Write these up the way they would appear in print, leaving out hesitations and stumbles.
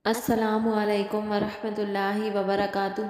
السلام علیکم ورحمۃ اللہ وبرکاتہ۔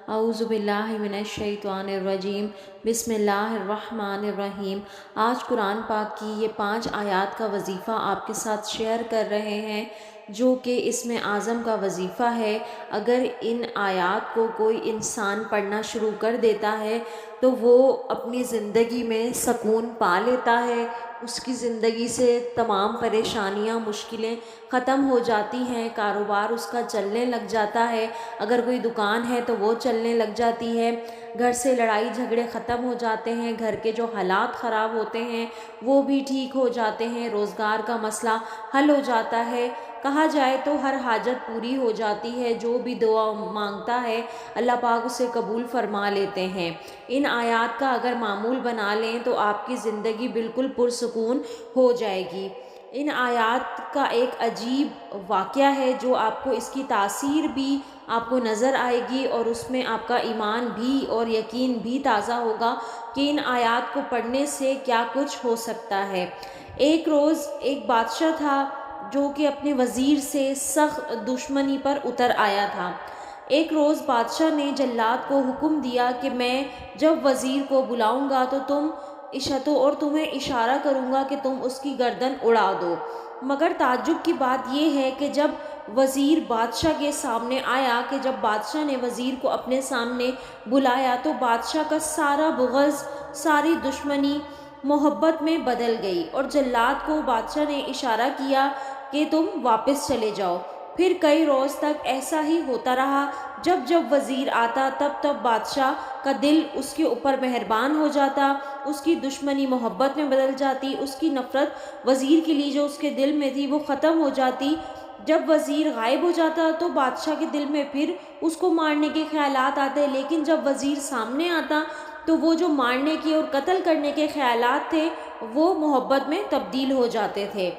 اعوذ باللہ من الشیطان الرجیم، بسم اللہ الرحمن الرحیم۔ آج قرآن پاک کی یہ 5 آیات کا وظیفہ آپ کے ساتھ شیئر کر رہے ہیں، جو کہ اسم اعظم کا وظیفہ ہے۔ اگر ان آیات کو کوئی انسان پڑھنا شروع کر دیتا ہے تو وہ اپنی زندگی میں سکون پا لیتا ہے، اس کی زندگی سے تمام پریشانیاں مشکلیں ختم ہو جاتی ہیں، کاروبار اس کا چلنے لگ جاتا ہے، اگر کوئی دکان ہے تو وہ چلنے لگ جاتی ہے، گھر سے لڑائی جھگڑے ختم ہو جاتے ہیں، گھر کے جو حالات خراب ہوتے ہیں وہ بھی ٹھیک ہو جاتے ہیں، روزگار کا مسئلہ حل ہو جاتا ہے، کہا جائے تو ہر حاجت پوری ہو جاتی ہے، جو بھی دعا مانگتا ہے اللہ پاک اسے قبول فرما لیتے ہیں۔ ان آیات کا اگر معمول بنا لیں تو آپ کی زندگی بالکل پرسکون ہو جائے گی۔ ان آیات کا ایک عجیب واقعہ ہے جو آپ کو اس کی تاثیر بھی آپ کو نظر آئے گی، اور اس میں آپ کا ایمان بھی اور یقین بھی تازہ ہوگا کہ ان آیات کو پڑھنے سے کیا کچھ ہو سکتا ہے۔ ایک روز ایک بادشاہ تھا جو کہ اپنے وزیر سے سخت دشمنی پر اتر آیا تھا۔ ایک روز بادشاہ نے جلاد کو حکم دیا کہ میں جب وزیر کو بلاؤں گا تو تمہیں اشارہ کروں گا کہ تم اس کی گردن اڑا دو۔ مگر تعجب کی بات یہ ہے کہ جب وزیر بادشاہ کے سامنے آیا، کہ جب بادشاہ نے وزیر کو اپنے سامنے بلایا تو بادشاہ کا سارا بغض، ساری دشمنی محبت میں بدل گئی، اور جلاد کو بادشاہ نے اشارہ کیا کہ تم واپس چلے جاؤ۔ پھر کئی روز تک ایسا ہی ہوتا رہا، جب جب وزیر آتا تب بادشاہ کا دل اس کے اوپر مہربان ہو جاتا، اس کی دشمنی محبت میں بدل جاتی، اس کی نفرت وزیر کے لیے جو اس کے دل میں تھی وہ ختم ہو جاتی۔ جب وزیر غائب ہو جاتا تو بادشاہ کے دل میں پھر اس کو مارنے کے خیالات آتے، لیکن جب وزیر سامنے آتا تو وہ جو مارنے کے اور قتل کرنے کے خیالات تھے وہ محبت میں تبدیل ہو جاتے تھے۔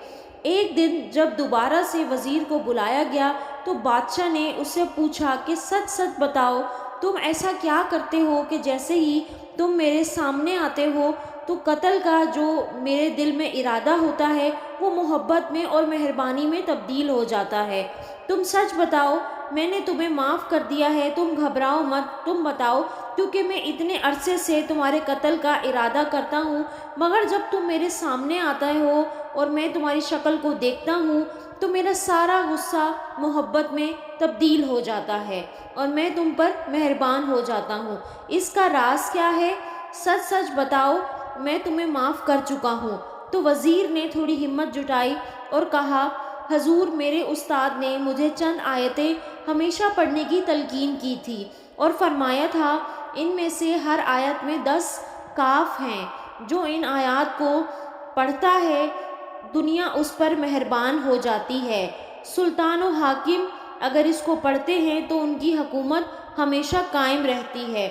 ایک دن جب دوبارہ سے وزیر کو بلایا گیا تو بادشاہ نے اس سے پوچھا کہ سچ سچ بتاؤ، تم ایسا کیا کرتے ہو کہ جیسے ہی تم میرے سامنے آتے ہو تو قتل کا جو میرے دل میں ارادہ ہوتا ہے وہ محبت میں اور مہربانی میں تبدیل ہو جاتا ہے؟ تم سچ بتاؤ، میں نے تمہیں معاف کر دیا ہے، تم گھبراؤ مت، تم بتاؤ، کیونکہ میں اتنے عرصے سے تمہارے قتل کا ارادہ کرتا ہوں، مگر جب تم میرے سامنے آتے ہو اور میں تمہاری شکل کو دیکھتا ہوں تو میرا سارا غصہ محبت میں تبدیل ہو جاتا ہے اور میں تم پر مہربان ہو جاتا ہوں۔ اس کا راز کیا ہے؟ سچ سچ بتاؤ، میں تمہیں معاف کر چکا ہوں۔ تو وزیر نے تھوڑی ہمت جٹائی اور کہا، حضور، میرے استاد نے مجھے چند آیتیں ہمیشہ پڑھنے کی تلقین کی تھی اور فرمایا تھا ان میں سے ہر آیت میں 10 کاف ہیں، جو ان آیات کو پڑھتا ہے دنیا اس پر مہربان ہو جاتی ہے، سلطان و حاکم اگر اس کو پڑھتے ہیں تو ان کی حکومت ہمیشہ قائم رہتی ہے،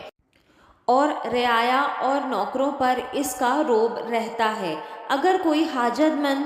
اور رعایا اور نوکروں پر اس کا رعب رہتا ہے۔ اگر کوئی حاجت مند،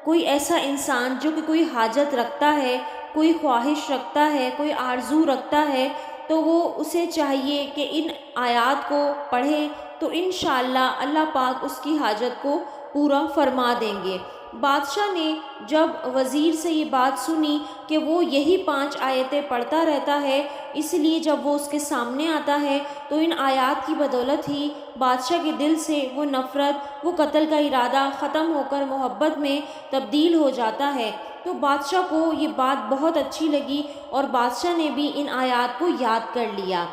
کوئی ایسا انسان جو کہ کوئی حاجت رکھتا ہے، کوئی خواہش رکھتا ہے، کوئی آرزو رکھتا ہے، تو وہ اسے چاہیے کہ ان آیات کو پڑھے تو انشاءاللہ اللہ پاک اس کی حاجت کو پورا فرما دیں گے۔ بادشاہ نے جب وزیر سے یہ بات سنی کہ وہ یہی 5 آیتیں پڑھتا رہتا ہے، اس لیے جب وہ اس کے سامنے آتا ہے تو ان آیات کی بدولت ہی بادشاہ کے دل سے وہ نفرت، وہ قتل کا ارادہ ختم ہو کر محبت میں تبدیل ہو جاتا ہے۔ تو بادشاہ کو یہ بات بہت اچھی لگی اور بادشاہ نے بھی ان آیات کو یاد کر لیا۔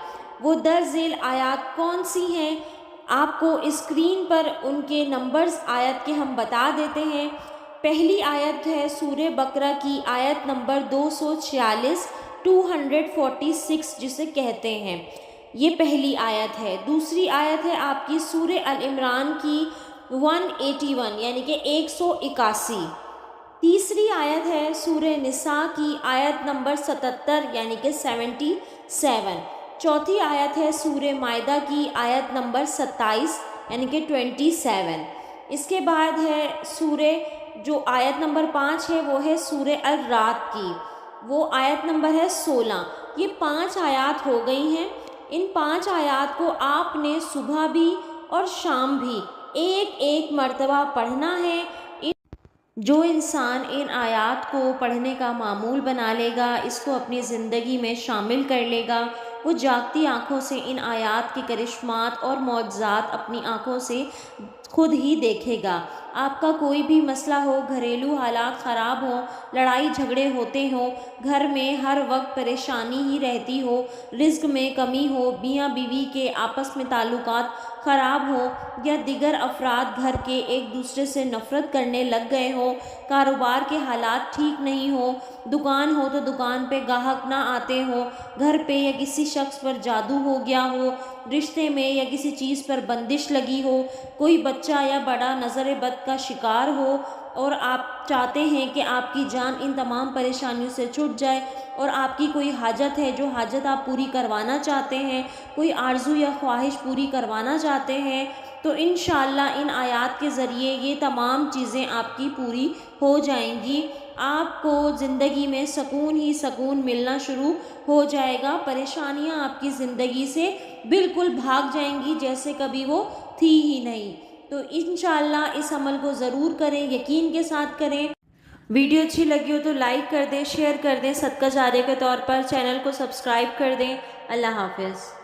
وہ درذیل آیات کون سی ہیں؟ آپ کو اسکرین پر ان کے نمبرز آیت کے ہم بتا دیتے ہیں۔ پہلی آیت ہے سورہ بقرہ کی آیت نمبر 246، 246 جسے کہتے ہیں، یہ پہلی آیت ہے۔ دوسری آیت ہے آپ کی سورہ العمران کی 181 یعنی کہ 181۔ تیسری آیت ہے سورہ نساء کی آیت نمبر 77 یعنی کہ 77۔ چوتھی آیت ہے سورہ مائدہ کی آیت نمبر 27 یعنی کہ 27۔ اس کے بعد ہے سورہ جو آیت نمبر 5 ہے وہ ہے سورہ الرعد کی، وہ آیت نمبر ہے 16۔ یہ 5 آیات ہو گئی ہیں۔ ان 5 آیات کو آپ نے صبح بھی اور شام بھی ایک ایک مرتبہ پڑھنا ہے۔ جو انسان ان آیات کو پڑھنے کا معمول بنا لے گا، اس کو اپنی زندگی میں شامل کر لے گا، وہ جاگتی آنکھوں سے ان آیات کے کرشمات اور معجزات اپنی آنکھوں سے خود ہی دیکھے گا۔ آپ کا کوئی بھی مسئلہ ہو، گھریلو حالات خراب ہوں، لڑائی جھگڑے ہوتے ہوں، گھر میں ہر وقت پریشانی ہی رہتی ہو، رزق میں کمی ہو، میاں بیوی کے آپس میں تعلقات خراب ہوں، یا دیگر افراد گھر کے ایک دوسرے سے نفرت کرنے لگ گئے ہوں، کاروبار کے حالات ٹھیک نہیں ہوں، دکان ہو تو دکان پہ گاہک نہ آتے ہوں، گھر پہ یا کسی شخص پر جادو ہو گیا ہو، رشتے میں یا کسی چیز پر بندش لگی ہو، کوئی بچہ یا بڑا نظر بد کا شکار ہو، اور آپ چاہتے ہیں کہ آپ کی جان ان تمام پریشانیوں سے چھٹ جائے، اور آپ کی کوئی حاجت ہے جو حاجت آپ پوری کروانا چاہتے ہیں، کوئی آرزو یا خواہش پوری کروانا چاہتے ہیں، تو انشاءاللہ ان آیات کے ذریعے یہ تمام چیزیں آپ کی پوری ہو جائیں گی۔ آپ کو زندگی میں سکون ہی سکون ملنا شروع ہو جائے گا، پریشانیاں آپ کی زندگی سے بالکل بھاگ جائیں گی جیسے کبھی وہ تھی ہی نہیں۔ تو انشاءاللہ اس عمل کو ضرور کریں، یقین کے ساتھ کریں۔ ویڈیو اچھی لگی ہو تو لائک کر دیں، شیئر کر دیں، صدقہ جاریہ کے طور پر چینل کو سبسکرائب کر دیں۔ اللہ حافظ۔